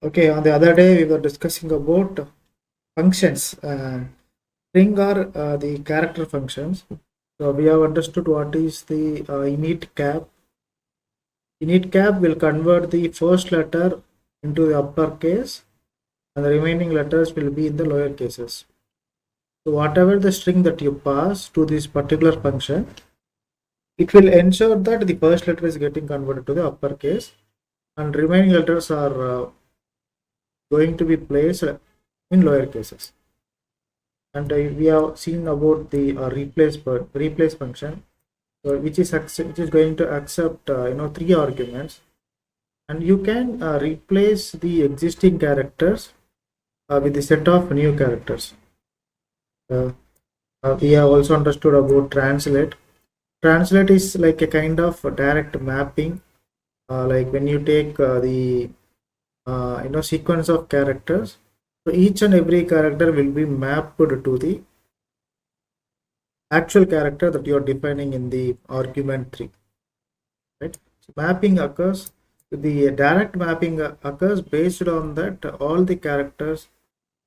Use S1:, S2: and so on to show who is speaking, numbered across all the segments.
S1: Okay, on the other day we were discussing about functions. String are the character functions. So we have understood what is the init cap. Init cap will convert the first letter into the uppercase, and the remaining letters will be in the lower cases. So whatever the string that you pass to this particular function, it will ensure that the first letter is getting converted to the uppercase, and remaining letters are going to be placed in lower cases. And we have seen about the replace function, which is going to accept three arguments, and you can replace the existing characters with a set of new characters. We have also understood about translate. Translate is like a kind of direct mapping, like when you take the sequence of characters, so each and every character will be mapped to the actual character that you are defining in the argument 3, right? So mapping occurs, the direct mapping occurs based on that all the characters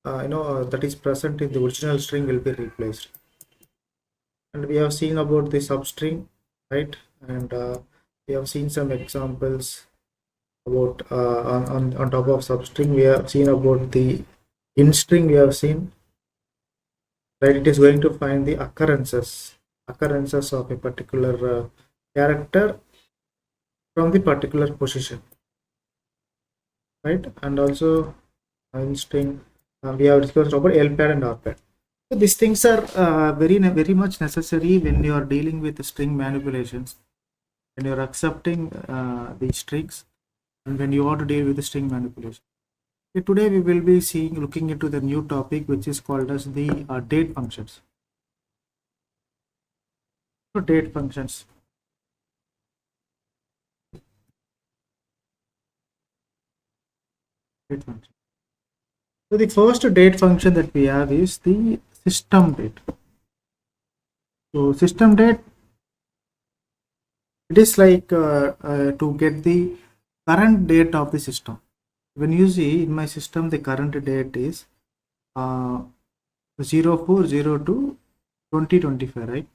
S1: that is present in the original string will be replaced. And we have seen about the substring, right? And we have seen some examples about on top of substring. We have seen about the in string. We have seen, right? It is going to find the occurrences of a particular character from the particular position, right? And also in string, we have discussed about lpad and rpad. So these things are very much necessary when you are dealing with string manipulations, when you are accepting the strings, and when you want to deal with the string manipulation. Okay, today we will be looking into the new topic, which is called as the date functions. So date functions. Date function. So the first date function that we have is the system date. So system date, it is like to get the current date of the system. When you see in my system, the current date is 04/02/2025, right?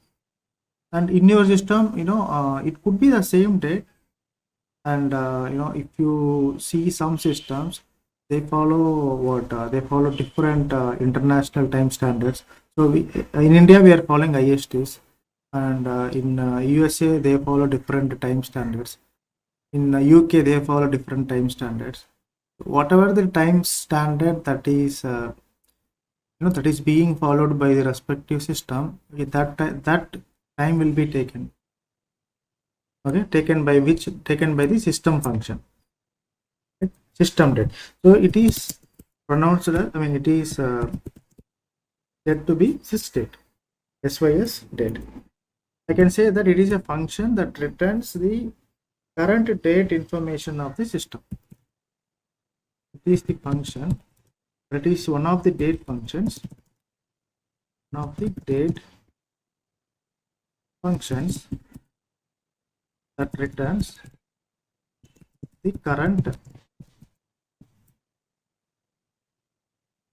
S1: And in your system, it could be the same date. And if you see some systems, they follow they follow different international time standards. So in India we are following ISTs, and in USA they follow different time standards. In UK they follow different time standards. Whatever the time standard that is that is being followed by the respective system, that time will be taken. Okay, taken by the system function. System date. So it is pronounced, it is said to be sysdate, sys date. I can say that it is a function that returns the current date information of the system. It is the function that is one of the date functions, that returns the current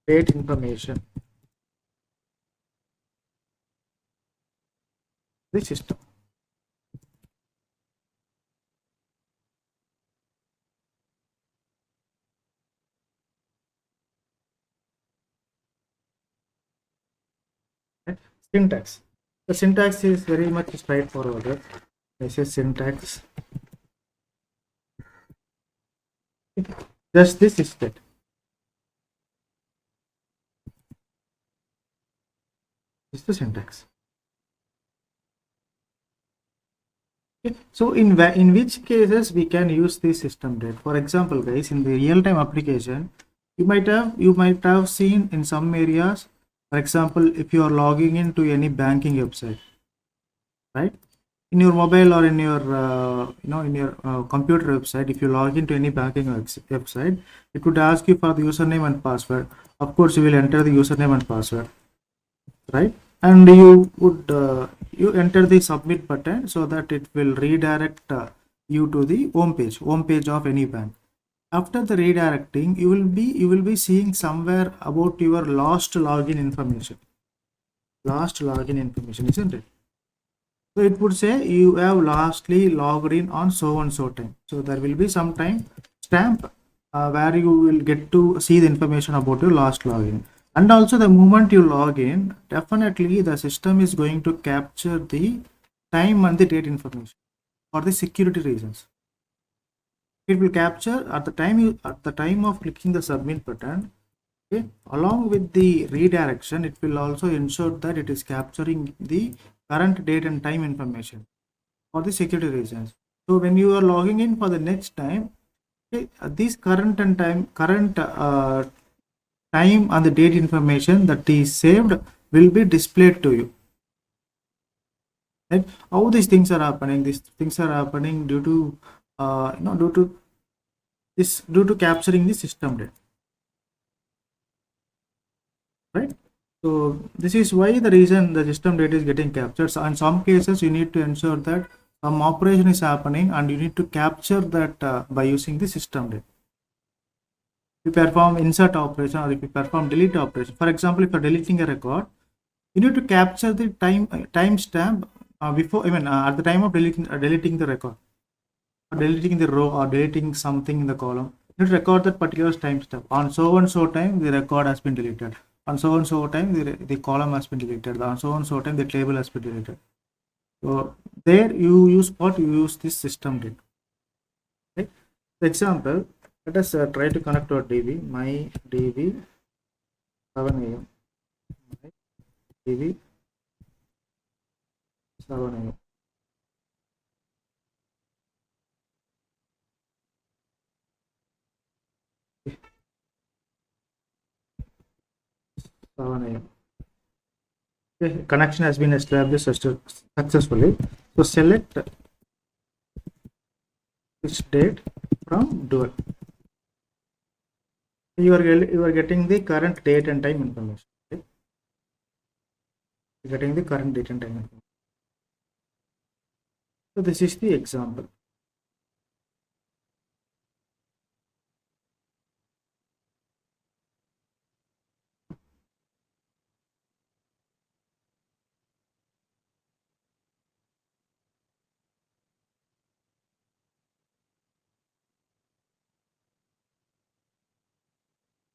S1: date information the system. Right? Syntax. The syntax is very much straightforward. This is syntax. Just this is that. This is the syntax. Okay. So in which cases we can use the system date? For example, guys, in the real-time application, you might have seen in some areas. For example, if you are logging into any banking website, right? In your mobile or in your computer website, if you log into any banking website, it would ask you for the username and password. Of course, you will enter the username and password, right? And you would you enter the submit button so that it will redirect you to the home page of any bank. After the redirecting, you will be seeing somewhere about your last login information. Last login information, isn't it? So it would say you have lastly logged in on so and so time. So there will be some time stamp where you will get to see the information about your last login. And also the moment you log in, definitely the system is going to capture the time and the date information for the security reasons. It will capture at the time of clicking the submit button. Okay, along with the redirection, it will also ensure that it is capturing the current date and time information for the security reasons. So when you are logging in for the next time, okay, these current time and the date information that is saved will be displayed to you. Right? How these things are happening? These things are happening due to due to capturing the system data. Right? So this is why the reason the system data is getting captured. So in some cases, you need to ensure that some operation is happening and you need to capture that by using the system data. If you perform insert operation or if you perform delete operation, for example, if you're deleting a record, you need to capture the timestamp before, even at the time of deleting the record, or deleting the row, or deleting something in the column. You need to record that particular timestamp. On so and so time, the record has been deleted. On so and so time, the column has been deleted. On so and so time, the table has been deleted. So there you use what? You use this system data. Okay? For example, let us try to connect to our DB. My DB 7 a.m. My DB 7 a.m. 7 a.m. Okay, connection has been established successfully. So select which date from dual. You are getting the current date and time information. Okay? You're getting the current date and time information. So this is the example.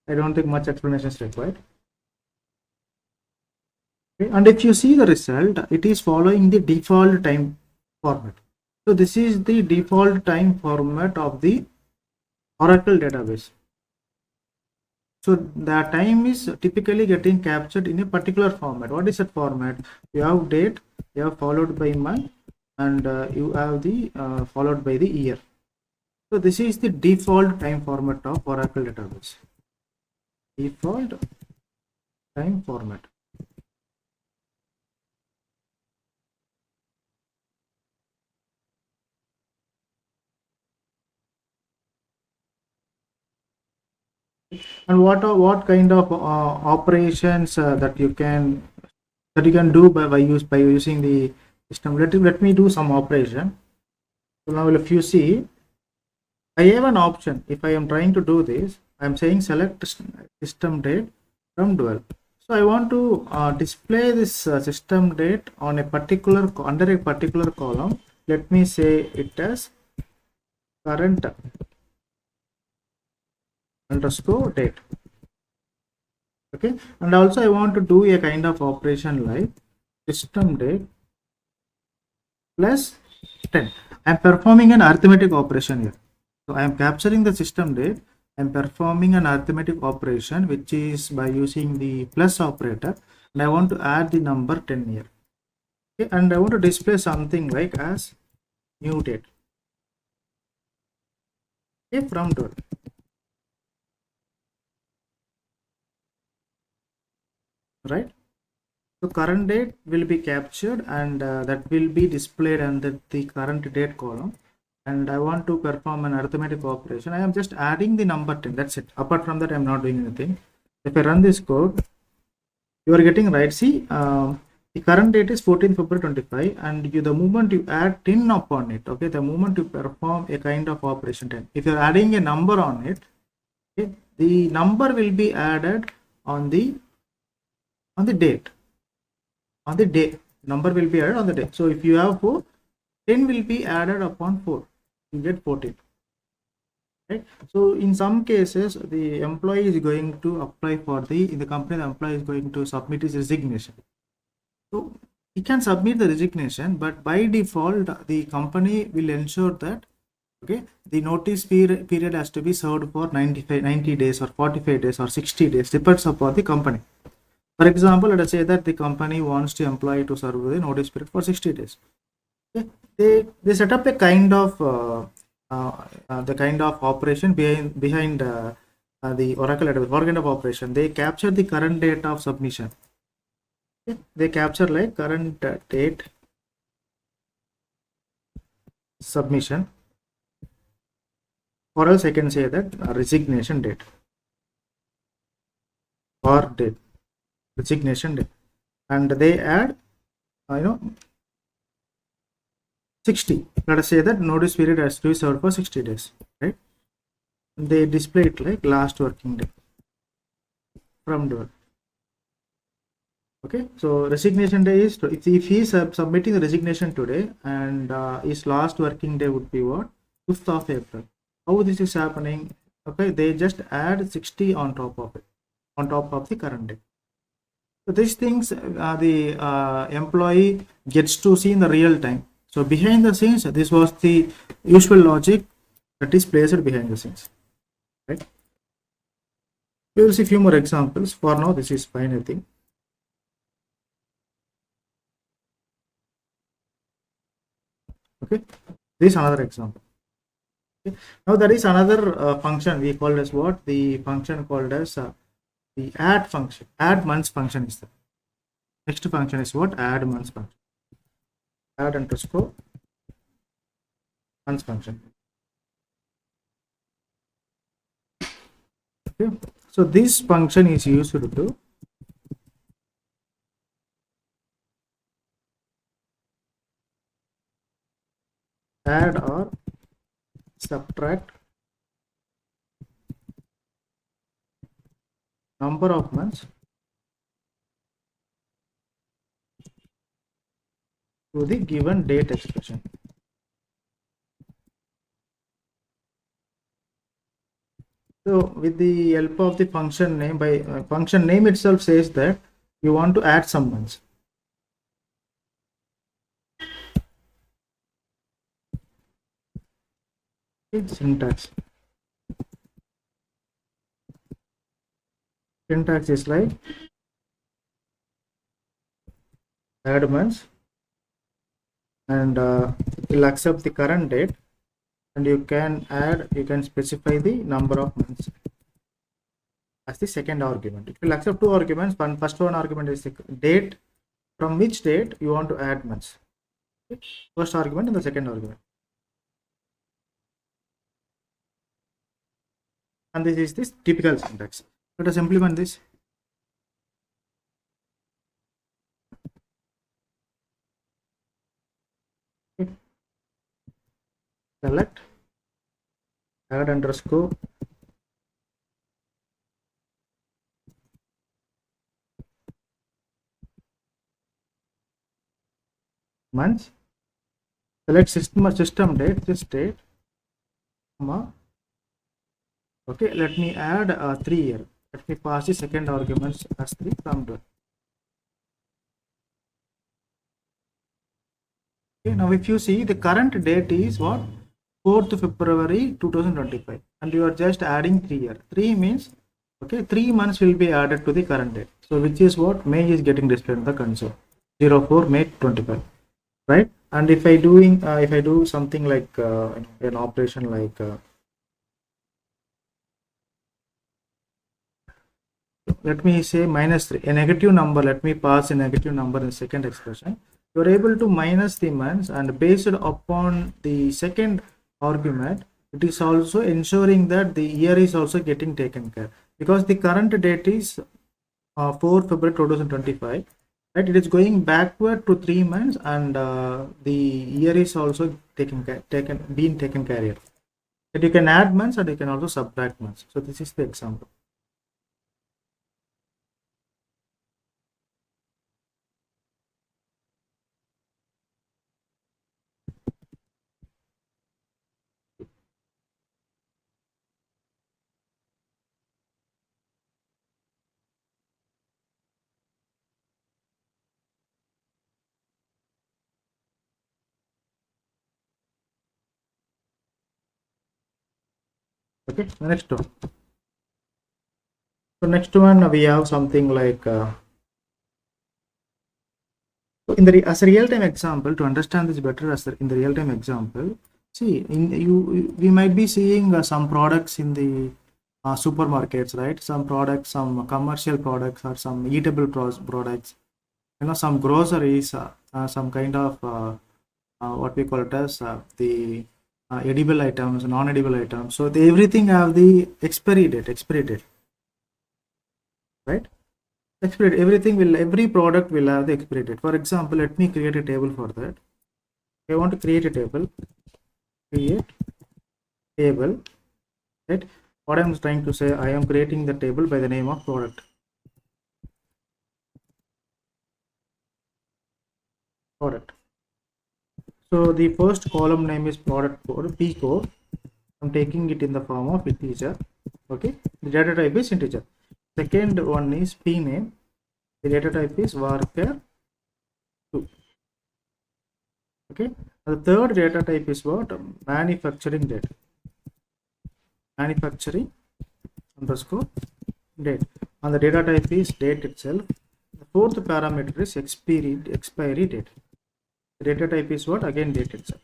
S1: I don't think much explanation is required. Okay? And if you see the result, it is following the default time format. So this is the default time format of the Oracle database. So the time is typically getting captured in a particular format. What is that format? You have date, you have followed by month, and you have the followed by the year. So this is the default time format of Oracle database. Default time format. And what kind of operations that you can do by using the system? Let me do some operation. So now if you see, I have an option. If I am trying to do this, I am saying select system date from dual. So I want to display this system date on a particular under a particular column. Let me say it as current underscore date. Okay, and also I want to do a kind of operation like system date plus 10. I am performing an arithmetic operation here. So I am capturing the system date. I am performing an arithmetic operation which is by using the plus operator, and I want to add the number 10 here. Okay, and I want to display something like as new date. Okay, from dual. Right. So current date will be captured, and that will be displayed under the current date column. And I want to perform an arithmetic operation. I am just adding the number 10. That's it. Apart from that, I am not doing anything. If I run this code, you are getting right. See, The current date is 14th February 25, and the moment you add 10 upon it, okay, the moment you perform a kind of operation 10, if you're adding a number on it, okay, the number will be added on the date, on the day. Number will be added on the day. So if you have 4, 10 will be added upon 4, you get 14. Right? So in some cases, the employee is going to apply for in the company, the employee is going to submit his resignation. So he can submit the resignation, but by default, the company will ensure that, okay, the notice period has to be served for 90 days or 45 days or 60 days, depends upon the company. For example, let us say that the company wants the employee to serve the notice period for 60 days. Okay? They set up a kind of the kind of operation behind the Oracle database. What kind of operation? They capture the current date of submission. Okay? They capture like current date submission, or else I can say that resignation date or date, resignation date, and they add 60. Let us say that notice period has to be served for 60 days, right? They display it like last working day from the. Okay, so resignation day is, if he is submitting the resignation today, and his last working day would be what? 5th of April. How this is happening? Okay, they just add 60 on top of it, on top of the current day. So these things the employee gets to see in the real time. So behind the scenes, this was the usual logic that is placed behind the scenes, right? We will see few more examples. For now, this is fine, I think. Okay, this is another example. Okay. Now there is another function we called as what? The function called as the add function. Add months function is the next function is what? Add months function. Add underscore months function. Okay. So this function is used to add or subtract number of months to the given date expression. So with the help of the function name, by function name itself says that you want to add some months. Okay, syntax. Syntax is like add months, and will accept the current date, and you can specify the number of months as the second argument. It will accept two arguments. First one argument is the date, from which date you want to add months. Okay. First argument and the second argument. And this is this typical syntax. Let us implement this. Okay. Select add underscore months. Select system date, this date, comma. Okay, let me add 3 here. Let me pass the second arguments as 3 from the. Okay, now if you see, the current date is what? 4th February 2025, and you are just adding 3 here. 3 means, okay, 3 months will be added to the current date. So which is what? May is getting displayed in the console. 04 May 25, right? And if I do something like an operation like let me say -3, a negative number. Let me pass a negative number in the second expression. You are able to minus the months, and based upon the second argument, it is also ensuring that the year is also getting taken care, because the current date is 4 February 2025, right? It is going backward to 3 months, and the year is also being taken care of. That you can add months and you can also subtract months. So this is the example. Okay, the next one. So next one we have something like in the as a real-time example, to understand this better, in the real-time example, see, we might be seeing some products in the supermarkets, right? Some products, some commercial products, or some eatable products, some groceries, some kind of what we call it as the edible items, non-edible items. So everything have the expiry date, right? Expiry, every product will have the expiry date. For example, let me create a table for that. I want to create a table, create table, right? What I'm trying to say, I am creating the table by the name of product. So the first column name is product code, P code. I'm taking it in the form of integer. Okay, the data type is integer. Second one is P name. The data type is varchar 2. Okay, the third data type is what? Manufacturing date. Manufacturing underscore date. And the data type is date itself. The fourth parameter is expiry date. The data type is what? Again, date itself.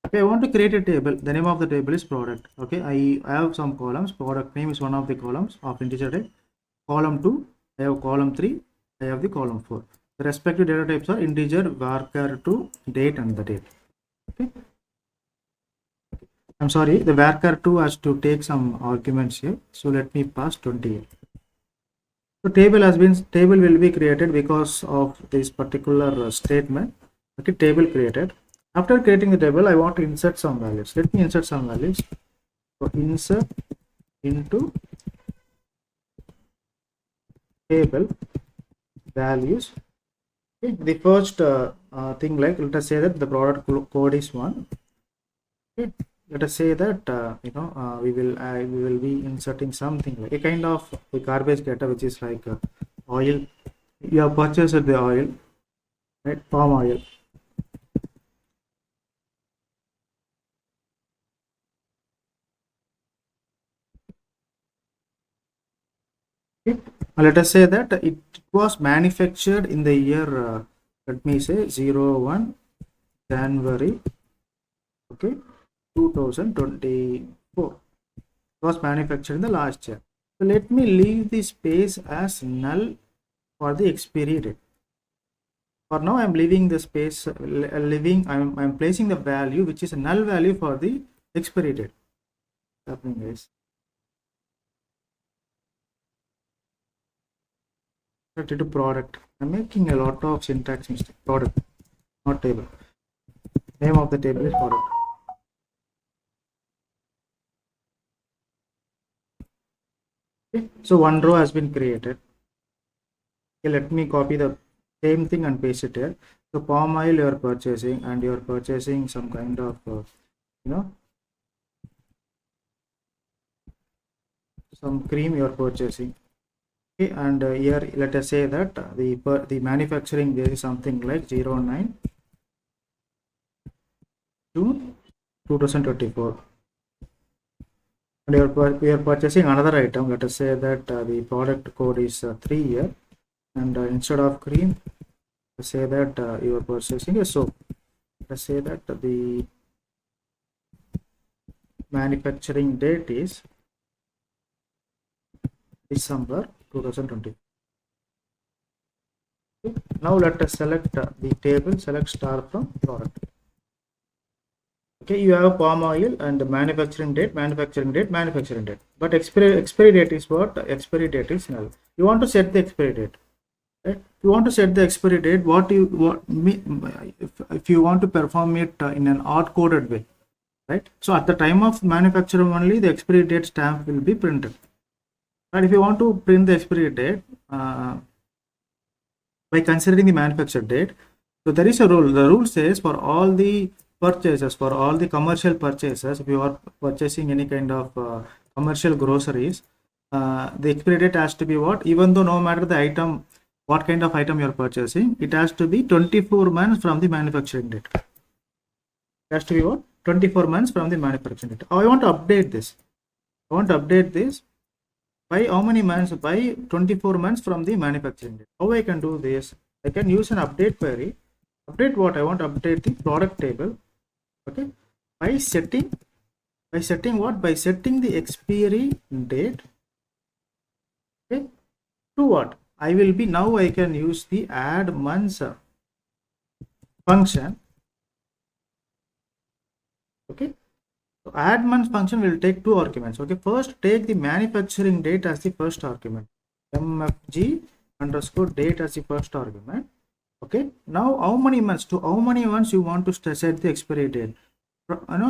S1: Okay, I want to create a table. The name of the table is product. Okay, I have some columns. Product name is one of the columns of integer type. Column 2, I have column 3, I have the column 4. The respective data types are integer, varchar2, date, and the date. Okay. I'm sorry, the varchar2 has to take some arguments here. So let me pass 28. So table will be created because of this particular statement. Okay, table created. After creating the table, I want to insert some values. Let me insert some values. So insert into table values. Okay, the first thing, like let us say that the product code is 1. Okay, let us say that we will be inserting something like a kind of a garbage data, which is like oil. You have purchased the oil, right? Palm oil. Okay. Let us say that it was manufactured in the year, let me say 01 January, okay, 2024. It was manufactured in the last year. So let me leave the space as null for the expiry date. For now, I'm leaving the space, I'm placing the value which is a null value for the expiry date. What's happening, guys? To product. I'm making a lot of syntax mistake. Product, not table. Name of the table is product. Okay. So one row has been created. Okay, let me copy the same thing and paste it here. So palm oil you are purchasing, and you are purchasing some kind of some cream you are purchasing. Okay, and here let us say that the manufacturing there is something like 09 June 2024, and we are purchasing another item. Let us say that the product code is 3 here, and instead of cream, let's say that you are purchasing a soap. Let's say that the manufacturing date is December 2020. Okay. Now let us select the table, select star from product. Okay, you have palm oil and the manufacturing date, but expiry date is what? Expiry date is null. You want to set the expiry date, right? If you want to set the expiry date, if you want to perform it in an hard coded way, right? So at the time of manufacture only the expiry date stamp will be printed. And if you want to print the expiry date by considering the manufacture date, so there is a rule. The rule says for all the purchases, for all the commercial purchases, if you are purchasing any kind of commercial groceries, the expiry date has to be what? Even though no matter the item, what kind of item you are purchasing, it has to be 24 months from the manufacturing date. It has to be what? 24 months from the manufacturing date. I want to update this. I want to update this by how many months? By 24 months from the manufacturing date. How I can do this? I can use an update query. Update what? I want to update the product table. Okay. By setting what? By setting the expiry date. Okay. To what? I will be now I can use the add months function. Okay. So add months function will take two arguments. Okay. First, take the manufacturing date as the first argument. MFG underscore date as the first argument. Okay. Now, how many months you want to set the expiry date?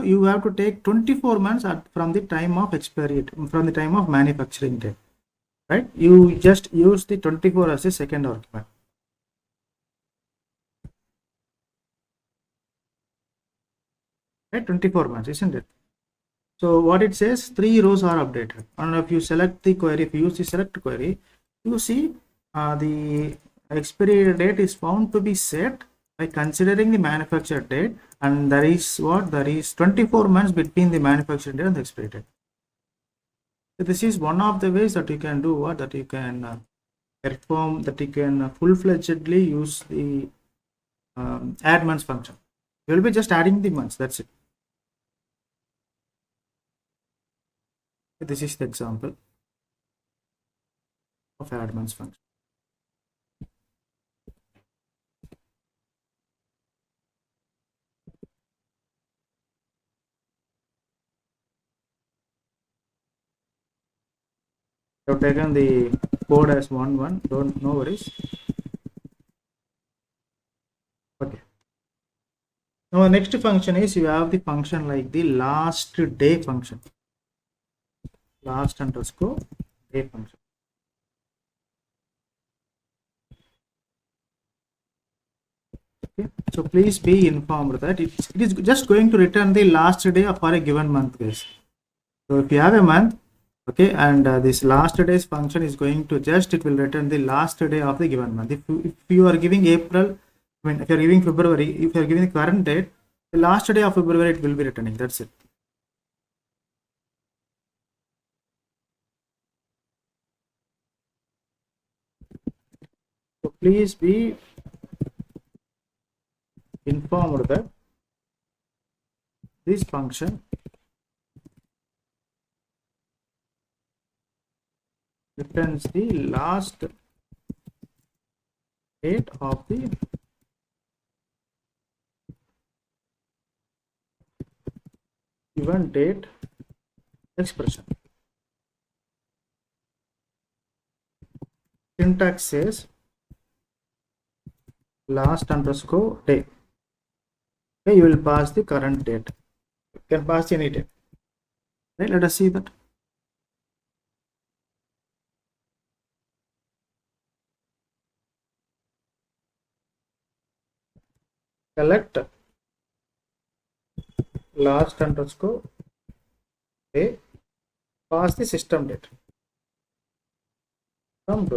S1: You have to take 24 months from the time of expiry, from the time of manufacturing date, right? You just use the 24 as the second argument. Right, 24 months, isn't it? So what it says, 3 rows are updated. And if you select the query, if you use the select query, you see the expiry date is found to be set by considering the manufacture date, and there is 24 months between the manufacture date and the expiry date. So this is one of the ways that you can do what, that you can perform, that you can full-fledgedly use the add months function. You will be just adding the months, that's it. This is the example of add months function. I have taken the code as 1 no worries. Okay. Now the next function is, you have the function like the last day function, last underscore day function. Okay. So please be informed that it is just going to return the last day for a given month, guys. So if you have a month, okay, and this last day's function is going to it will return the last day of the given month. If you are giving April, if you are giving February, if you are giving the current date, the last day of February it will be returning. That's it. So please be informed that this function returns the last date of the given date expression. Syntax says last underscore day. Okay, you will pass the current date. You can pass any date. Right, let us see that. Select last underscore day, pass the system date. From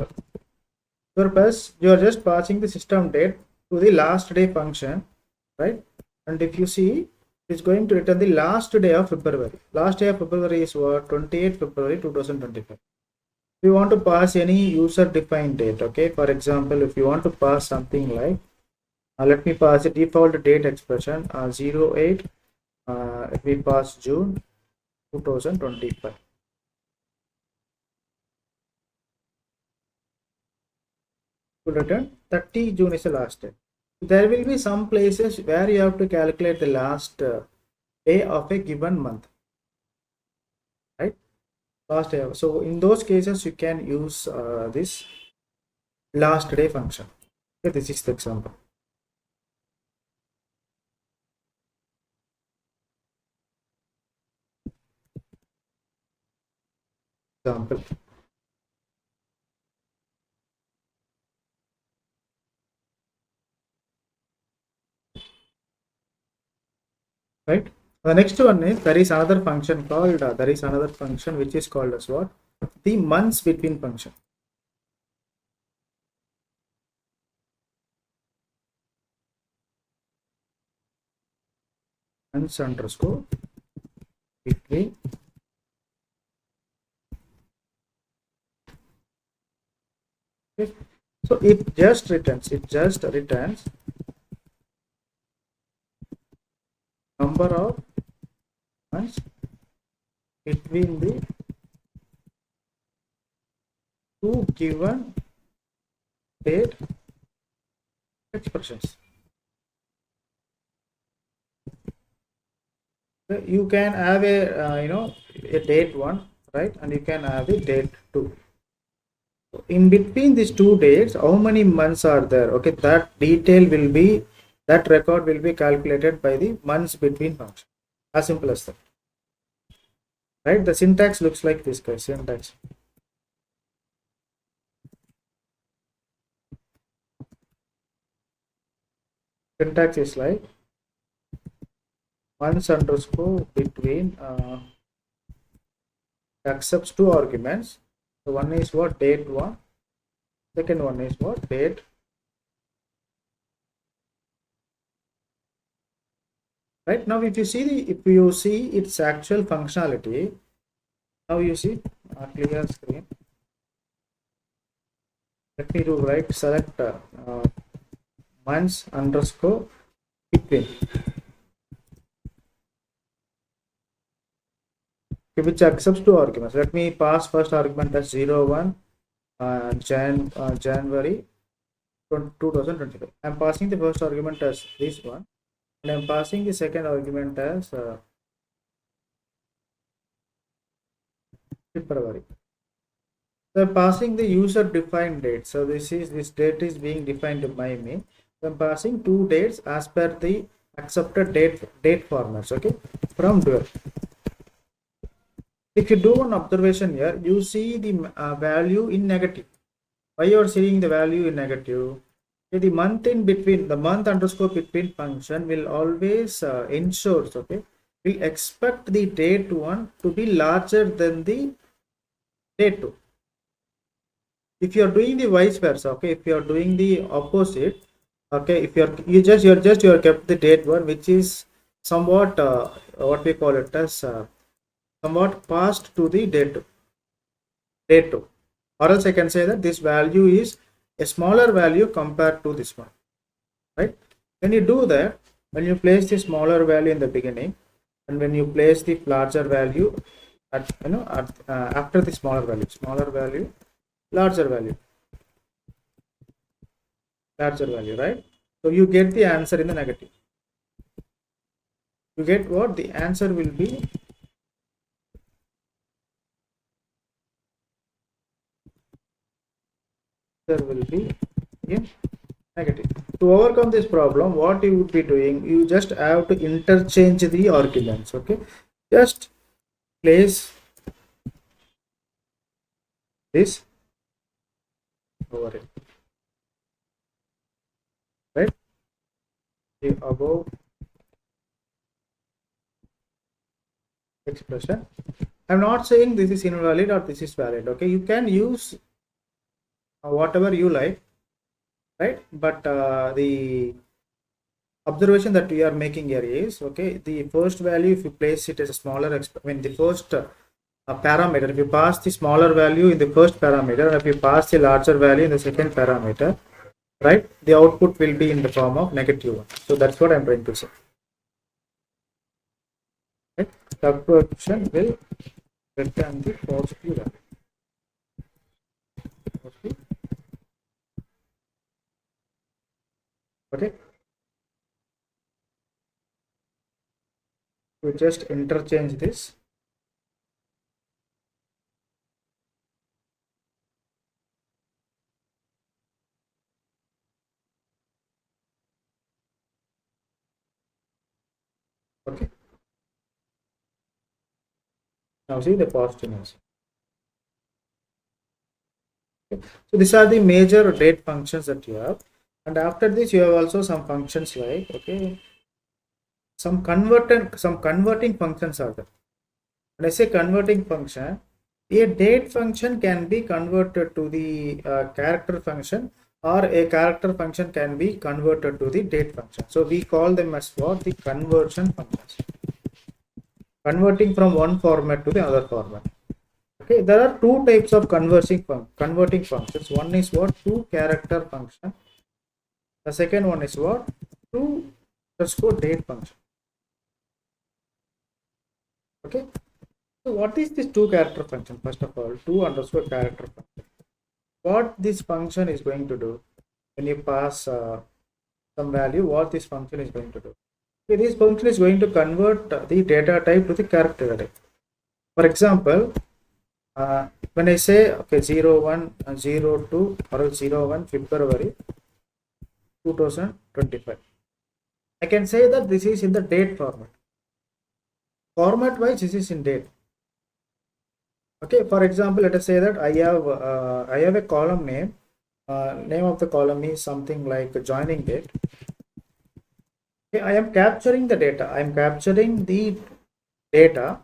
S1: you are just passing the system date to the last day function, right? And if you see, it's going to return the last day of February. Last day of February is what? 28 February 2025. If you want to pass any user defined date, okay, for example, if you want to pass something like let me pass the default date expression 08 if we pass June 2025. To return 30 June is the last day. There will be some places where you have to calculate the last day of a given month, right? Last day. So in those cases you can use this last day function. Okay, this is the example. Example. Right. The next one is there is another function called there is another function which is called as what? The months between function. Months underscore between. Okay. So it just returns number of months between the two given date expressions. So you can have a a date one, right, and you can have a date two. So in between these two dates, how many months are there? Okay, that record will be calculated by the months between function. As simple as that, right? The syntax looks like this, guys. Syntax is like months underscore between accepts two arguments. So one is what? Date one. Second one is what? Date. Right now, if you see its actual functionality, now you see clear screen. Let me do right. Select months underscore between, which accepts two arguments. Let me pass first argument as 01 January 2025. I'm passing the first argument as this one, and I'm passing the second argument as February. So I'm passing the user defined date. So this date is being defined by me. So I'm passing two dates as per the accepted date formats. Okay, from there. If you do one observation here, you see the value in negative. Why you are seeing the value in negative? Okay, the month in between, the month underscore between function will always ensures, okay, we expect the date one to be larger than the date two. If you are doing the vice versa, okay, if you are doing the opposite, okay, if you are kept the date one, which is somewhat what we call it as somewhat passed to the date 2, or else I can say that this value is a smaller value compared to this one, right? When you do that, when you place the smaller value in the beginning, and when you place the larger value after the smaller value, larger value, right? So you get the answer in the negative. You get what the answer will be. There will be in negative. To overcome this problem, what you would be doing, you just have to interchange the arguments. Okay, just place this over it, right? The above expression. I'm not saying this is invalid or this is valid. Okay, you can use whatever you like, right? But the observation that we are making here is, okay, the first value, if you place it as a smaller the first parameter, if you pass the smaller value in the first parameter, and if you pass the larger value in the second parameter, right, the output will be in the form of negative one. So that's what I'm trying to say, right? Subtraction will return the positive value. Okay, we just interchange this. Okay, now see the positive noise. Okay. So these are the major date functions that you have, and after this you have also some functions like, okay, some converting functions are there. When I say converting function, a date function can be converted to the character function, or a character function can be converted to the date function. So we call them as what? The conversion functions. Converting from one format to the other format. Okay, there are two types of converting functions. One is what? To character function. The second one is what? To underscore date function. Okay. So what is this to character function? First of all, to underscore character function. What this function is going to do when you pass some value, what this function is going to do? Okay, this function is going to convert the data type to the character data type. For example, when I say, okay, 01 02 or 01 February 2025, I can say that this is in the date format. Format wise, this is in date. Okay, for example, let us say that I have a column name. Name of the column is something like joining date. Okay, I am capturing the data. I am capturing the data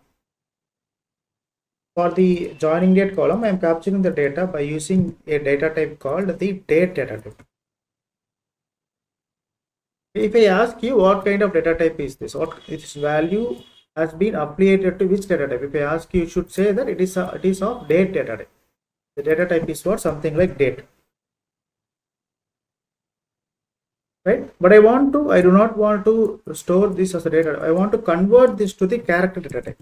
S1: for the joining date column. I am capturing the data by using a data type called the date data type. If I ask you what kind of data type is this, what its value has been applied to which data type, if I ask you, you should say that it is of date data type. The data type is what? Something like date. Right, but I do not want to store this as a data. I want to convert this to the character data type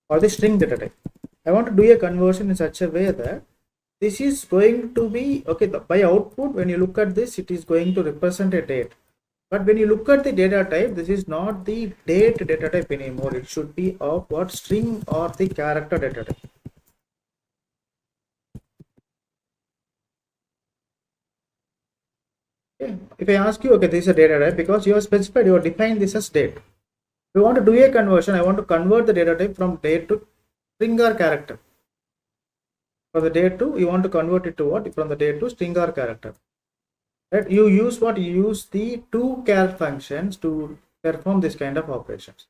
S1: or the string data type. I want to do a conversion in such a way that this is going to be, okay, by output, when you look at this, it is going to represent a date. But when you look at the data type, this is not the date data type anymore. It should be of what? String or the character data type. Okay. If I ask you, okay, this is a data type, because you have specified, you have defined this as date. We want to do a conversion. I want to convert the data type from date to string or character. For the date to, you want to convert it to what? From the date to string or character. Right? You use what? You use the toChar functions to perform this kind of operations.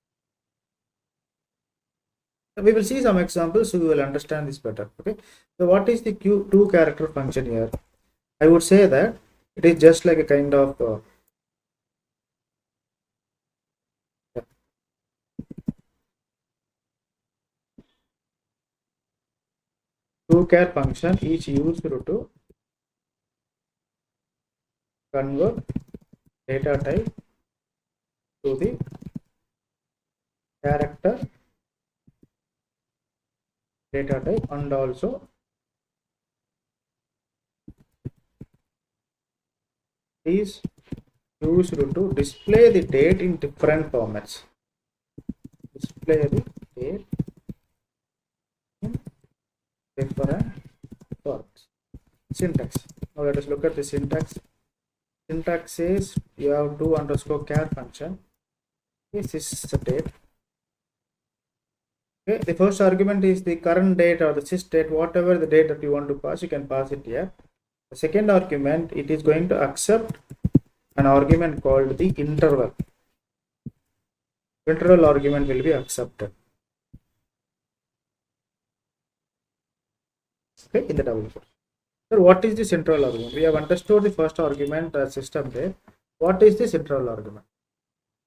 S1: We will see some examples, so you will understand this better. Okay. So what is the toCharacter function here? I would say that it is just like a kind of toChar function is used to convert data type to the character data type, and also is used to display the date in different formats. Display the date in different formats. Syntax. Now let us look at the syntax. Syntax says you have to underscore char function. This is the date. Okay, the first argument is the current date or the sys date, whatever the date that you want to pass, you can pass it here. The second argument, it is going to accept an argument called the interval. Interval argument will be accepted. Okay, in the double quote. So what is this interval argument? We have understood the first argument system there. What is this interval argument?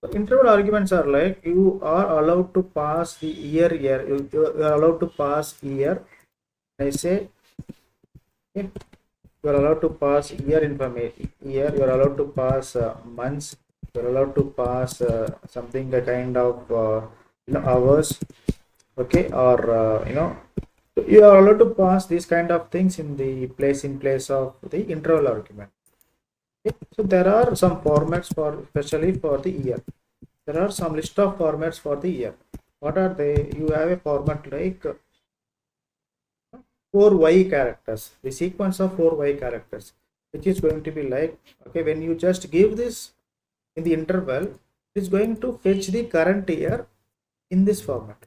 S1: So interval arguments are like you are allowed to pass the year here. You are allowed to pass year. I say, okay, you are allowed to pass year information. Year you are allowed to pass months. You are allowed to pass something the kind of hours. Okay, or you are allowed to pass these kind of things in place of the interval argument. Okay. So there are some formats for, especially for the year. There are some list of formats for the year. What are they? You have a format like 4y characters, the sequence of 4y characters, which is going to be like, okay, when you just give this in the interval, it is going to fetch the current year in this format.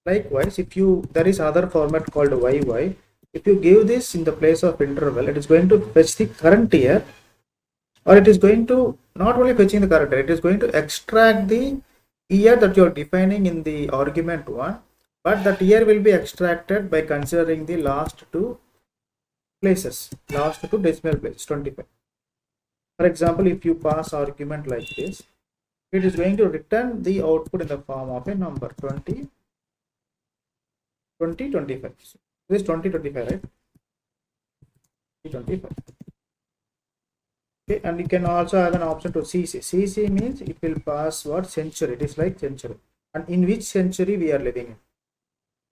S1: Likewise, if you there is other format called YY. If you give this in the place of interval, it is going to fetch the current year, or it is going to not only fetching the current year, it is going to extract the year that you are defining in the argument one, but that year will be extracted by considering the last two places, last two decimal places, 25. For example, if you pass argument like this, it is going to return the output in the form of a number 20, 25. So this 2025, right? 25. Okay, and you can also have an option to CC. CC means it will pass what century. It is like century, and in which century we are living in,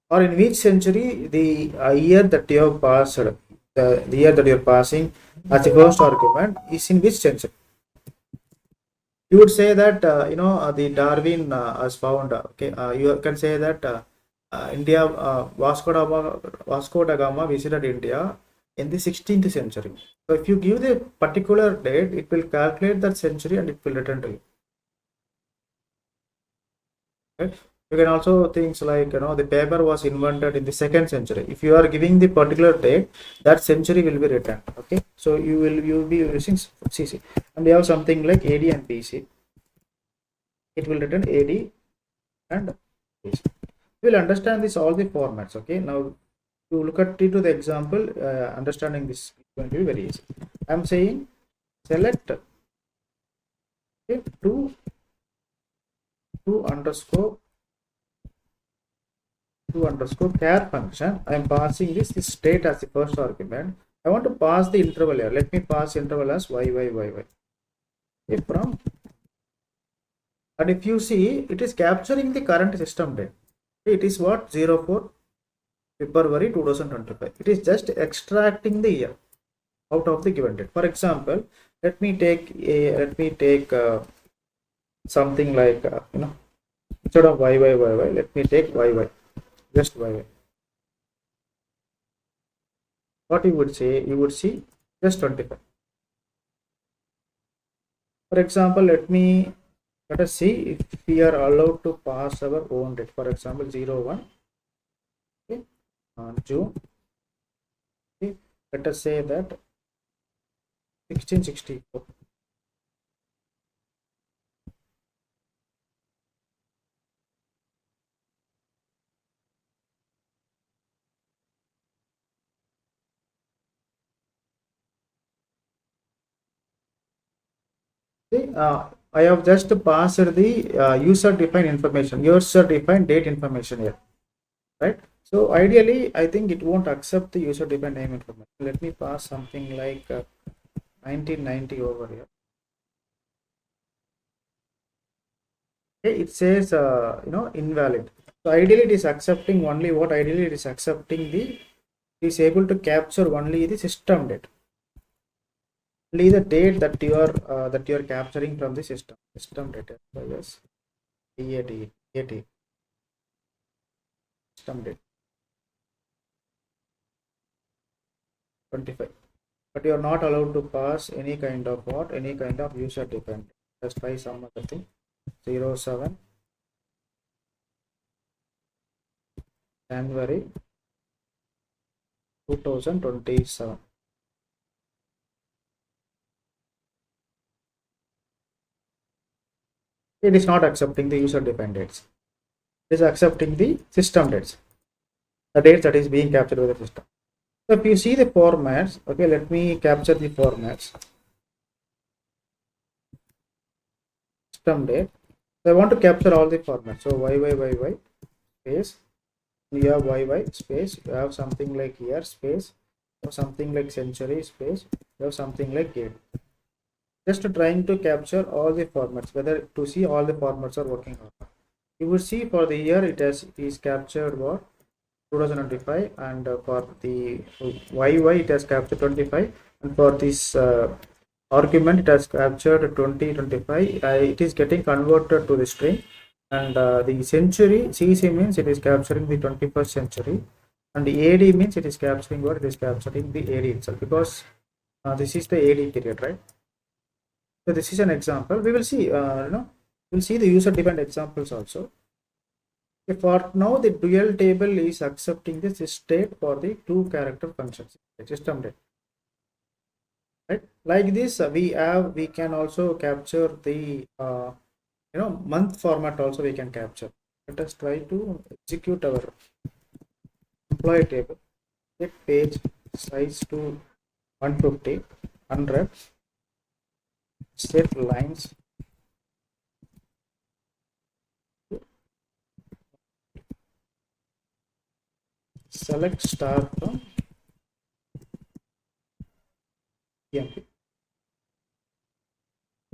S1: or in which century the year that you have passed, the year that you are passing as the first argument is in which century. You would say that the Darwin has found. Okay, you can say that India, Vasco da Gama visited India in the 16th century. So if you give the particular date, it will calculate that century and it will return to you. Right? You can also things like the paper was invented in the 2nd century. If you are giving the particular date, that century will be returned. Okay, so you will be using CC, and you have something like AD and BC. It will return AD and BC. You will understand this all the formats. Okay, now to look at it to the example, understanding this is going to be very easy. I am saying select to underscore char function. I am passing this state as the first argument. I want to pass the interval here. Let me pass interval as y. If from, and if you see, it is capturing the current system date. It is what 04 February 2025. It is just extracting the year out of the given date. For example, let me take something like instead of y, let me take y, just y. What you would say? You would see just 25. For example, let us see if we are allowed to pass our own date. For example, 01 okay, on June. Okay, let us say that 1664. I have just passed the user-defined information, user-defined date information here, right? So ideally, I think it won't accept the user-defined name information. Let me pass something like 1990 over here. Okay, it says invalid. So ideally, it is accepting only what? Ideally, it is accepting it is able to capture only the system date. Only the date that you are capturing from the system data. So yes, DAT system date 25. But you are not allowed to pass any kind of user defined. Just try some other thing. 07 January 2027. It is not accepting the user defined dates. It is accepting the system dates, the dates that is being captured by the system. So if you see the formats, okay, let me capture the formats. System date. So I want to capture all the formats. So y space. You have y space. You have something like year space. You have something like century space. You have something like date. Just trying to capture all the formats, whether to see all the formats are working or not. You will see for the year it is captured what 2025, and for the YY it has captured 25, and for this argument it has captured 2025. It is getting converted to the string, and the century CC means it is capturing the 21st century, and the AD means it is capturing what? It is capturing the AD itself, because this is the AD period, right? So this is an example. We will see We'll see the user defined examples also. Okay, for now, the dual table is accepting this state for the two character functions, system date. Right? Like this, we can also capture the month format also we can capture. Let us try to execute our employee table. Set page size to 150, 100. Set lines. Select star from EMP.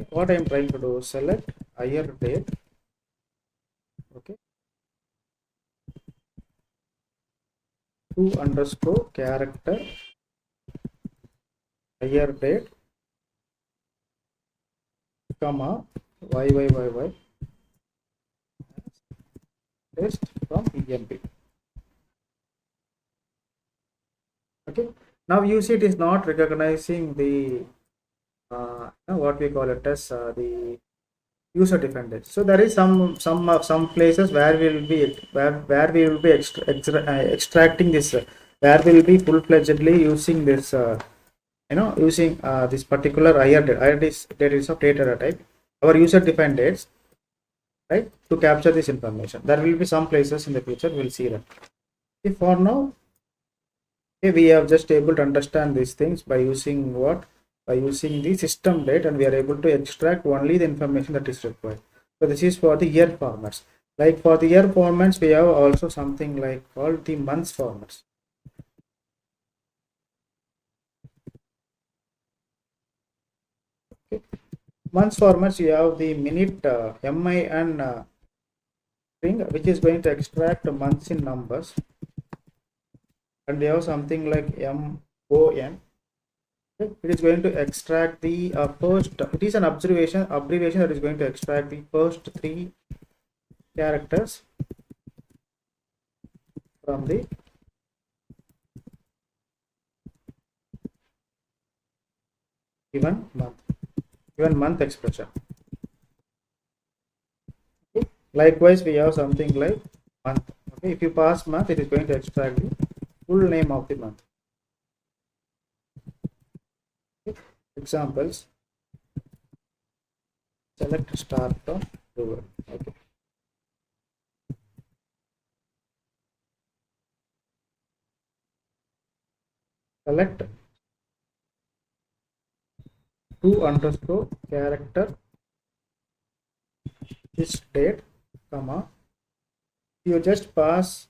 S1: What I am trying to do, select higher date. Okay. To underscore character higher date comma y test from EMP. Okay. Now you see it is not recognizing the what we call it as the user defined. So there is some places where we will be where we will be extracting this where we will be full-fledgedly using this using this particular date is of data type, our user defined dates, right, to capture this information. There will be some places in the future we'll see that. Okay, for now, okay, we have just able to understand these things by using what, by using the system date, and we are able to extract only the information that is required. So this is for the year formats. Like for the year formats, we have also something like called the months formats. Okay. Months formats, you have the minute MIN string, which is going to extract months in numbers, and we have something like MON. Okay. It is going to extract the first. It is an abbreviation that is going to extract the first three characters from the given month expression. Okay. Likewise, we have something like month. Okay. If you pass month, it is going to extract the full name of the month. Okay. Examples. Select start from Google. Okay. Select to underscore character this date, comma. You just pass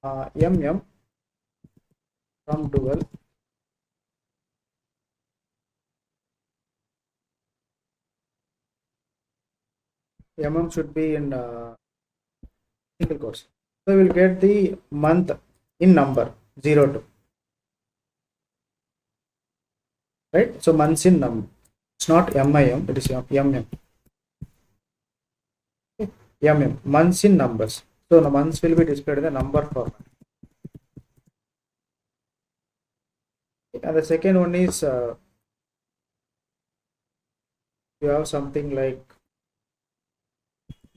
S1: mm from dual. Should be in single quotes. So we will get the month in number 02. Right? So months in number. It's not MIM, it is MM. Okay. MM, months in numbers. So the months will be displayed in the number format. Okay. And the second one is you have something like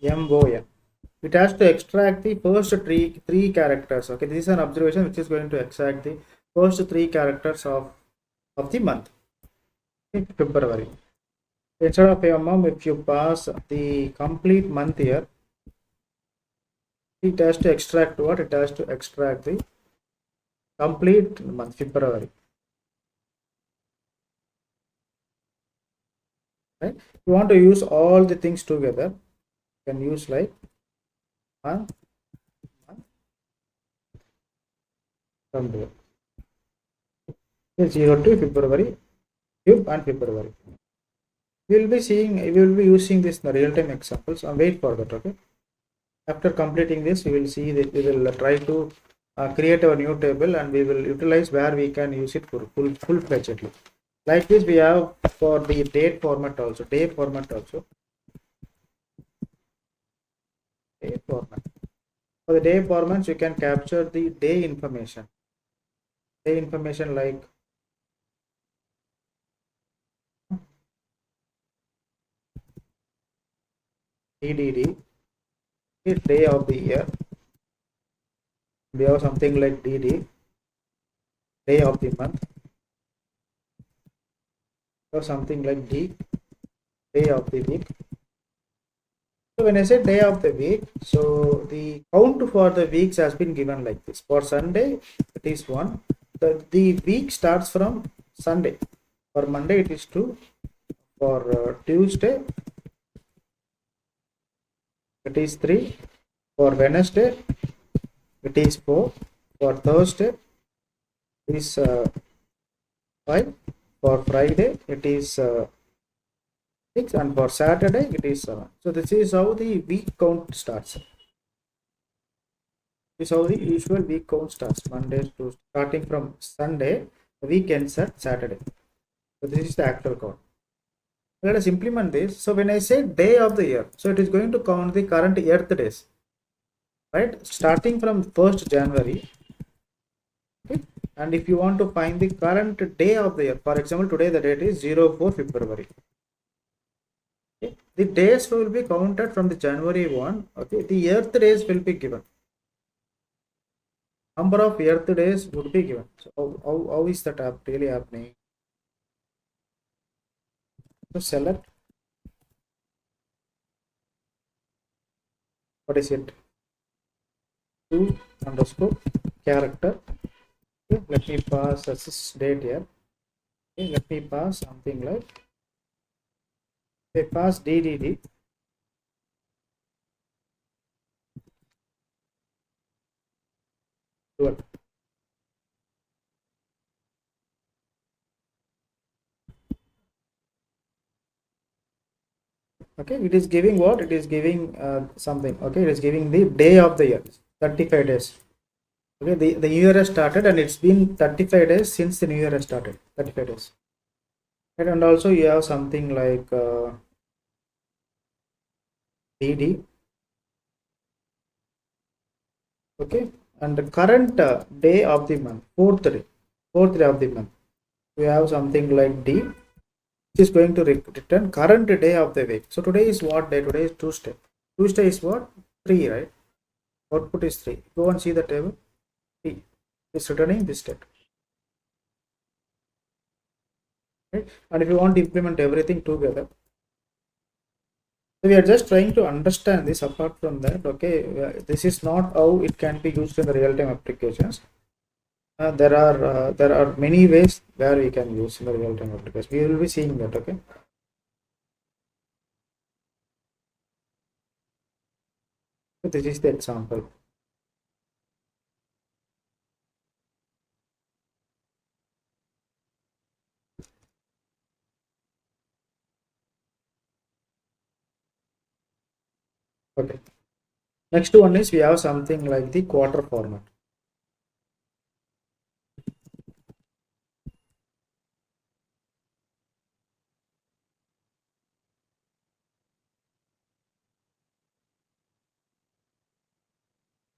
S1: MON. It has to extract the first three characters. Okay, this is an observation which is going to extract the first three characters of the month. Okay, February. Instead of if you pass the complete month here, it has to extract what? It has to extract the complete month, February. Right? You want to use all the things together, you can use like month from there. 0 to February, Feb and February. We will be using this in the real-time examples, and wait for that. Okay. After completing this, we will see that we will try to create our new table, and we will utilize where we can use it for full-fledgedly. Like this, we have for the date format also, day format also. Day format. For the day formats, you can capture the day information. Day information like DDD, day of the year. We have something like DD, day of the month, or something like D, day of the week. So when I say day of the week, so the count for the weeks has been given like this. For Sunday, it is 1. The week starts from Sunday. For Monday, it is 2. For Tuesday, it is 3. For Wednesday, it is 4. For Thursday, it is 5. For Friday, it is 6. And for Saturday, it is 7. So this is how the week count starts. This is how the usual week count starts. Monday to starting from Sunday, the week ends at Saturday. So this is the actual count. Let us implement this. So when I say day of the year, so it is going to count the current earth days, right? Starting from 1st January. Okay? And if you want to find the current day of the year, for example, today the date is 04 February. Okay? The days will be counted from the January 1. Okay, the earth days will be given. Number of earth days would be given. So how is that really happening? So select, what is it? To underscore character. Okay, let me pass this date here. Okay, let me pass something like, okay, pass DDD. Okay, it is giving what? It is giving something. Okay, it is giving the day of the year, 35 days. Okay, the new year has started and it's been 35 days since the new year has started. 35 days. Right, and also you have something like DD. Okay, and the current day of the month, fourth day of the month. We have something like D, which is going to return current day of the week. So today is what day? Today is Tuesday. Tuesday is what? 3, right? Output is 3. Go and see the table. 3 is returning this state. Right? And if you want to implement everything together, so we are just trying to understand this. Apart from that, okay, this is not how it can be used in the real-time applications. There are many ways where we can use in the real-time applications. We will be seeing that. Okay, so this is the example. Okay, next one is we have something like the quarter format.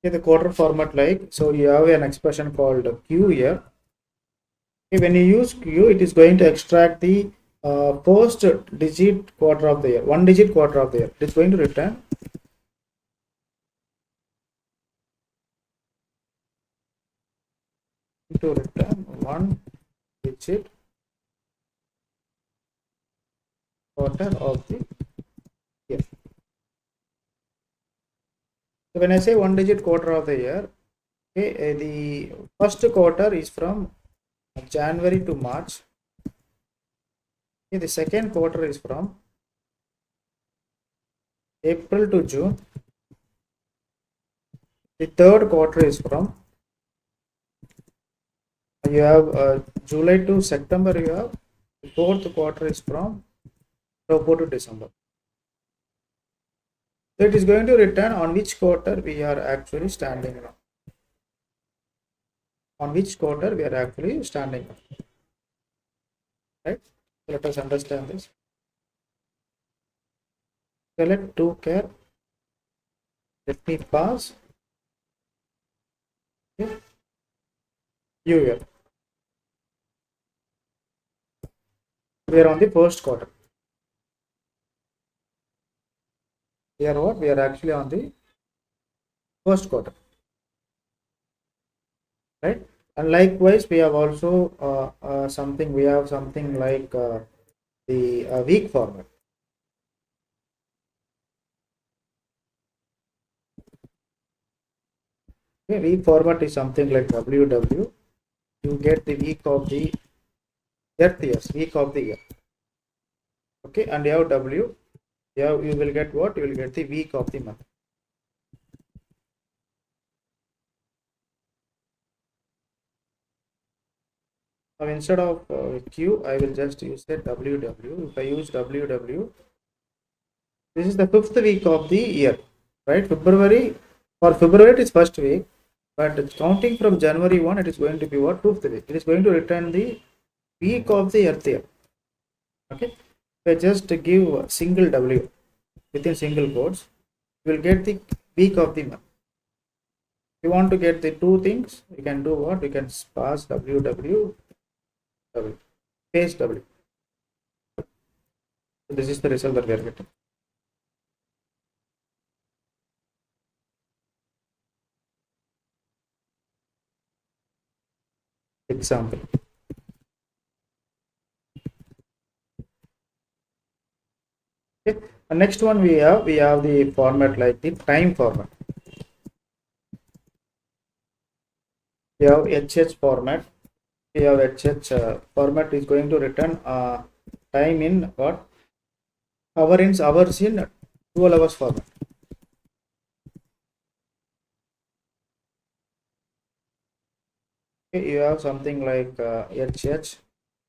S1: Okay, the quarter format, like, so you have an expression called Q here. Okay, when you use Q, it is going to extract the first digit quarter of the year, 1 digit quarter of the year. It is going to return one digit quarter of the year. So when I say 1 digit quarter of the year, okay, the first quarter is from January to March. Okay, the second quarter is from April to June. The third quarter is from, you have July to September. You have the fourth quarter is from October to December. So it is going to return on which quarter we are actually standing on. On which quarter we are actually standing on. Right? So let us understand this. Select to care. Let me pass. Okay. Year. We are on the first quarter. Here what? We are actually on the first quarter, right? And likewise, we have also we have something like the week format. Okay, week format is something like WW. You get the week of the earth years, week of the year. Okay, and you have W. You will get what? You will get the week of the month. Now instead of Q, I will just use the WW. If I use WW, this is the fifth week of the year, right? February, for February it is first week, but counting from January 1, it is going to be what? Fifth week. It is going to return the week of the earth year. Okay, if I just give a single W within single quotes, you will get the week of the month. If you want to get the two things, you can do what? You can pass WW, W, paste W. So this is the result that we are getting. Example. Okay. The next one we have the format like the time format. We have HH format. We have HH format is going to return time in what? Hours in 12 hours format. Okay, you have something like HH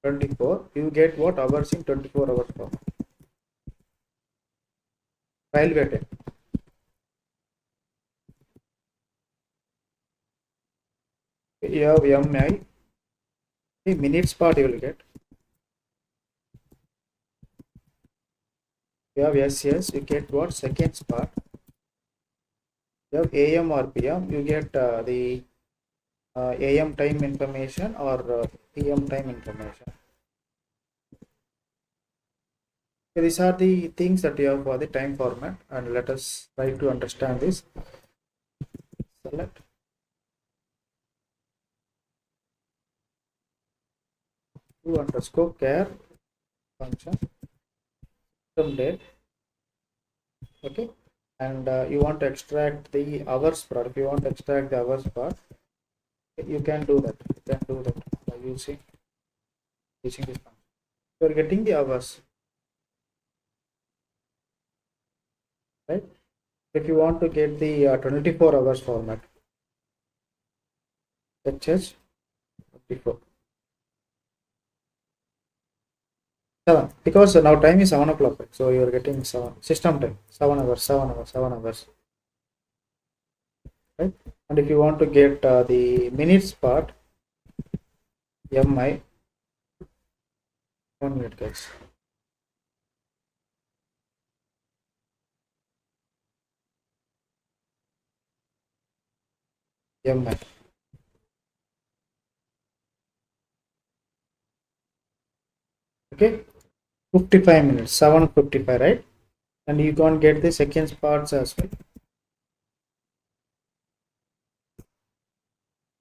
S1: 24. You get what? Hours in 24 hours format. Railway time. Okay, you have MI. The minutes part you will get. You have SS. You get what? Seconds part. You have AM or PM. You get the AM time information or PM time information. So these are the things that you have for the time format, and let us try to understand this. Select to underscore care function system date. Okay, and you want to extract the hours part. If you want to extract the hours part, you can do that. You can do that by using this function. You are getting the hours, right? If you want to get the 24 hours format, HH 24. 7, because now time is 7 o'clock, right? So you are getting 7 system time, 7 hours, 7 hours, 7 hours, right? And if you want to get the minutes part, MI, 1 minute guys, MI. Okay, 55 minutes, 7:55, right? And you can get the seconds parts as well.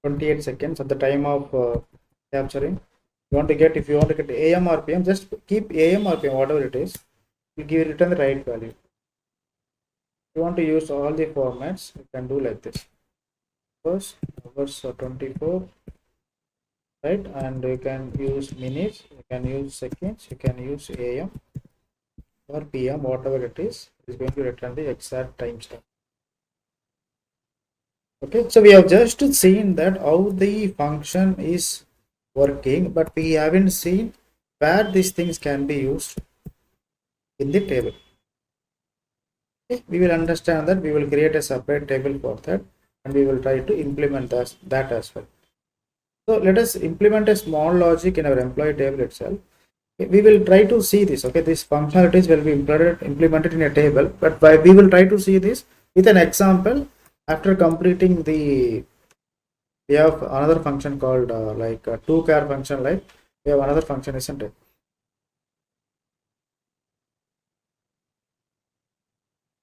S1: 28 seconds at the time of capturing. You want to get, if you want to get AM or PM, just keep AM or PM, whatever it is, you give return the right value. If you want to use all the formats, you can do like this. First, hours 24, right? And you can use minutes, you can use seconds, you can use AM or PM, whatever it is going to return the exact timestamp. Okay, so we have just seen that how the function is working, but we haven't seen where these things can be used in the table. Okay, we will understand that. We will create a separate table for that, and we will try to implement that as well. So let us implement a small logic in our employee table itself. Okay, we will try to see this. Okay, these functionalities will be implemented in a table, but we will try to see this with an example after completing the. We have another function called like to care function. Like we have another function, isn't it?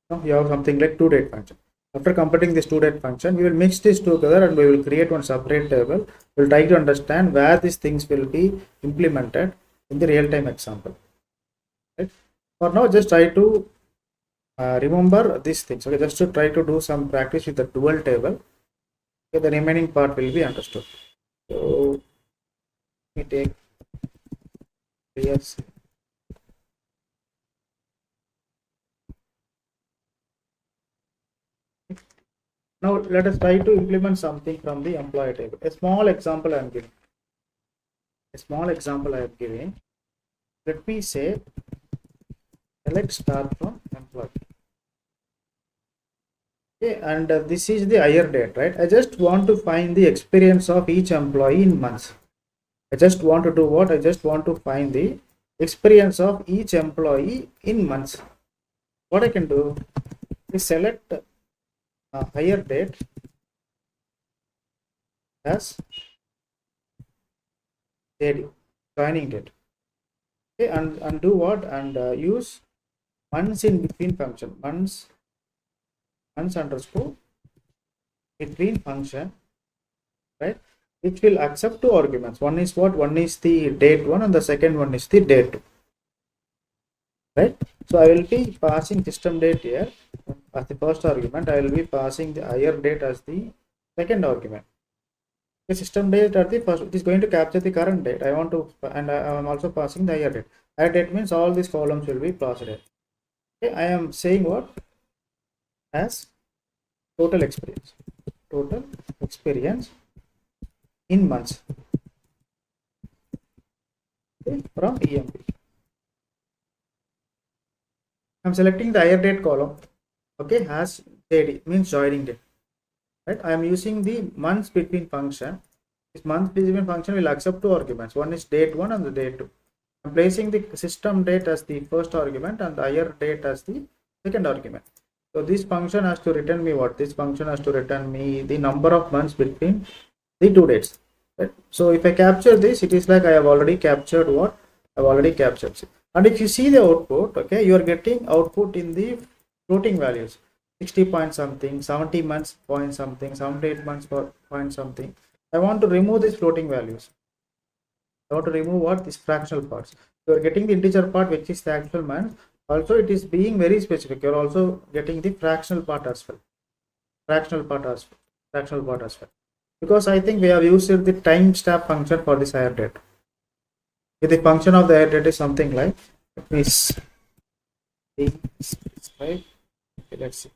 S1: Now you have something like to date function. After completing this to date function, we will mix these together and we will create one separate table. We'll try to understand where these things will be implemented in the real-time example. Right? For now, just try to remember these things. Okay, just to try to do some practice with the dual table. Okay, the remaining part will be understood. So we take yes. Now let us try to implement something from the employee table. A small example I am giving. A small example I am giving. Let me say, select start from employee. Okay, and this is the hire date, right? I just want to find the experience of each employee in months. I just want to do what? I just want to find the experience of each employee in months. What I can do is select hire date as JD, joining date. Okay, and do what? And use months in between function. Months underscore between function, right? Which will accept two arguments. One is what? One is the date one, and the second one is the date two. Right? So I will be passing system date here as the first argument. I will be passing the higher date as the second argument. The system date at the first, it is going to capture the current date. I want to, and I am also passing the higher date. Higher date means all these columns will be passed here. Okay, I am saying what? As total experience. Total experience in months. Okay, from EMP. I'm selecting the higher date column. Okay, as JD means joining date. Right? I am using the months between function. This month between function will accept two arguments. One is date one and the date two. I'm placing the system date as the first argument and the higher date as the second argument. So this function has to return me what? This function has to return me the number of months between the two dates. Right? So if I capture this, it is like I have already captured what? I've already captured. And if you see the output, okay, you are getting output in the floating values. 60 point something, 70 months point something, 78 months point something. I want to remove these floating values. I want to remove what? These fractional parts. You are getting the integer part, which is the actual month. Also, it is being very specific. You are also getting the fractional part as well. Fractional part as well. Fractional part as well. Because I think we have used the timestamp function for this higher date. If the function of the higher date is something like, let me specify. Okay, let's see.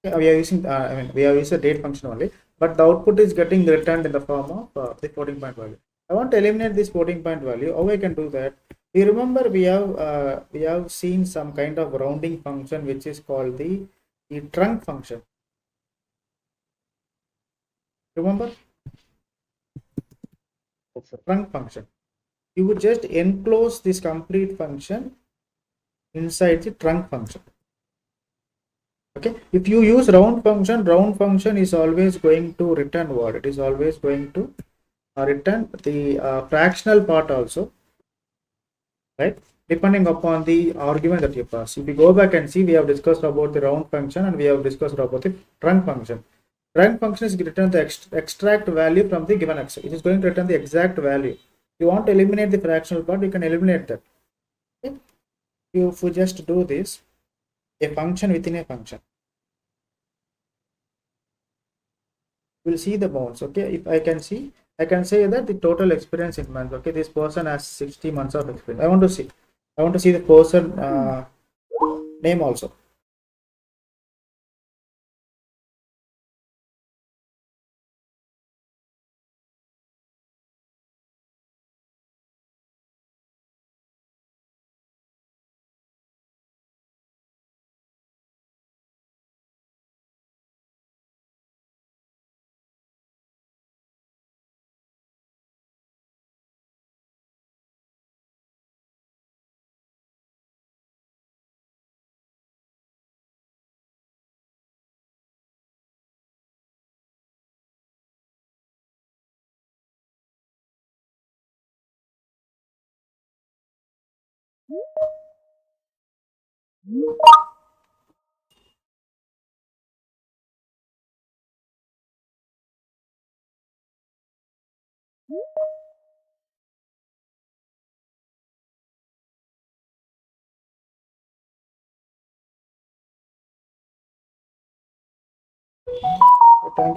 S1: We are using we have used a date function only, but the output is getting returned in the form of the floating point value. I want to eliminate this floating point value. How I can do that? You remember we have seen some kind of rounding function which is called the trunk function. Remember trunk function. You would just enclose this complete function inside the trunk function. Okay, if you use round function is always going to return what? It is always going to return the fractional part also, right? Depending upon the argument that you pass. If you go back and see, we have discussed about the round function and we have discussed about the trunk function. Trunk function is return the extract value from the given x. It is going to return the exact value. If you want to eliminate the fractional part, you can eliminate that. Okay? If you just do this, a function within a function, we'll see the bounds. Okay, if I can see, I can say that the total experience in months. Okay, this person has 60 months of experience. I want to see the person name also. Thank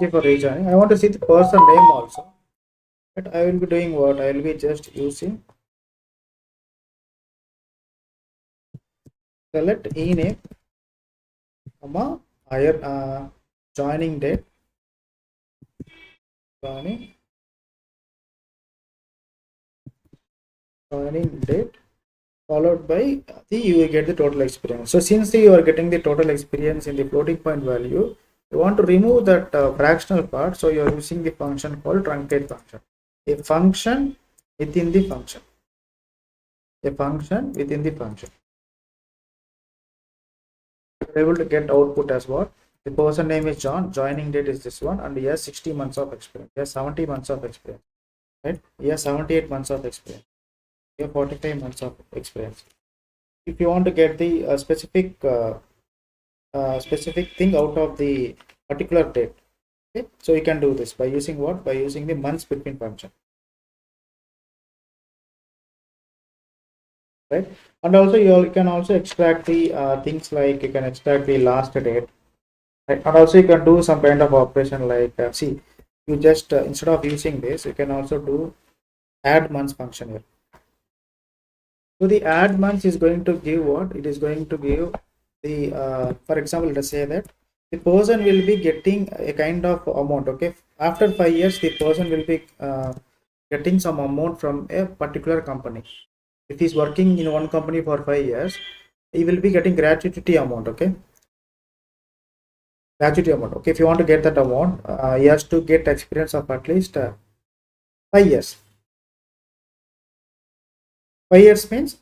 S1: you for rejoining. I want to see the person name also. But I will be doing what? I will be just using select e-name, comma, higher joining date, joining, joining date, followed by the you will get the total experience. So since you are getting the total experience in the floating point value, you want to remove that fractional part. So you are using the function called truncate function. A function within the function. A function within the function. You're able to get output as what? The person name is John, joining date is this one, and he has 60 months of experience. He has 70 months of experience, right? He has 78 months of experience. He has 45 months of experience. If you want to get the specific thing out of the particular date, okay, so you can do this by using what? By using the months between function, right? And also you can also extract the things like you can extract the last date, right? And also you can do some kind of operation like see, you just instead of using this, you can also do add months function here. So the add months is going to give what? It is going to give the for example, let's say that the person will be getting a kind of amount. Okay, after 5 years, the person will be getting some amount from a particular company. If he's working in one company for 5 years, he will be getting gratuity amount. Okay, gratuity amount. Okay, if you want to get that amount, he has to get experience of at least 5 years. 5 years means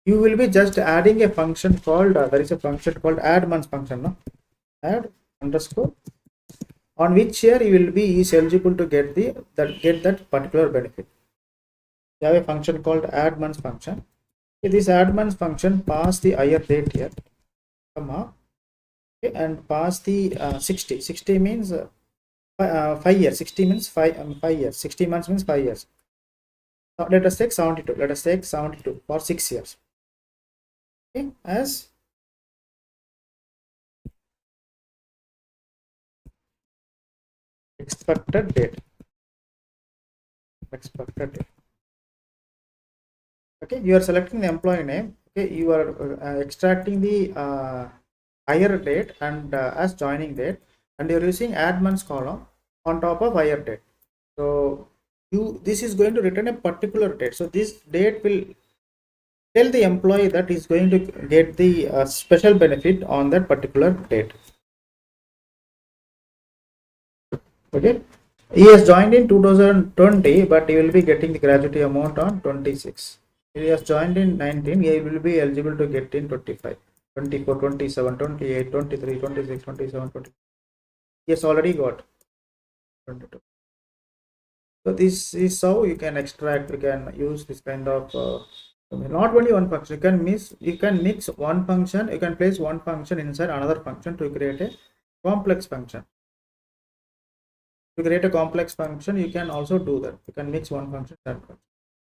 S1: you will be just adding a function called there is a function called add months function, no? Add underscore, on which year you will be is eligible to get the that particular benefit. You have a function called add months function. Okay, this add months function pass the higher date here, comma, okay, and pass the 60 means 5 years. 60 means 5 years. 60 months means 5 years. Now let us take 72. Let us take 72 for 6 years. Okay, as expected date. Expected date. Okay, you are selecting the employee name. Okay, you are extracting the higher date and as joining date, and you're using add months column on top of higher date. So this is going to return a particular date. So this date will tell the employee that he's going to get the special benefit on that particular date. Okay, he has joined in 2020, but he will be getting the gratuity amount on 26. He has joined in 19, he will be eligible to get in 25, 24, 27, 28, 23, 26, 27, 20. He has already got 22. So this is how you can extract, you can use this kind of not only one function, you can mix one function, you can place one function inside another function to create a complex function. To create a complex function, you can also do that. You can mix one function that function.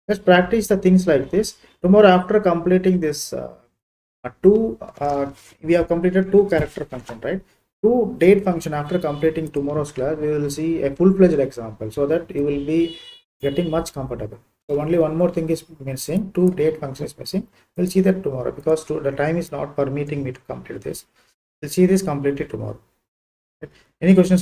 S1: Let's practice the things like this. Tomorrow, after completing this we have completed two character function, right? Two date function. After completing tomorrow's class, we will see a full-fledged example so that you will be getting much comfortable. So only one more thing is missing. Two date function is missing. We'll see that tomorrow because the time is not permitting me to complete this. We'll see this completed tomorrow. Any questions?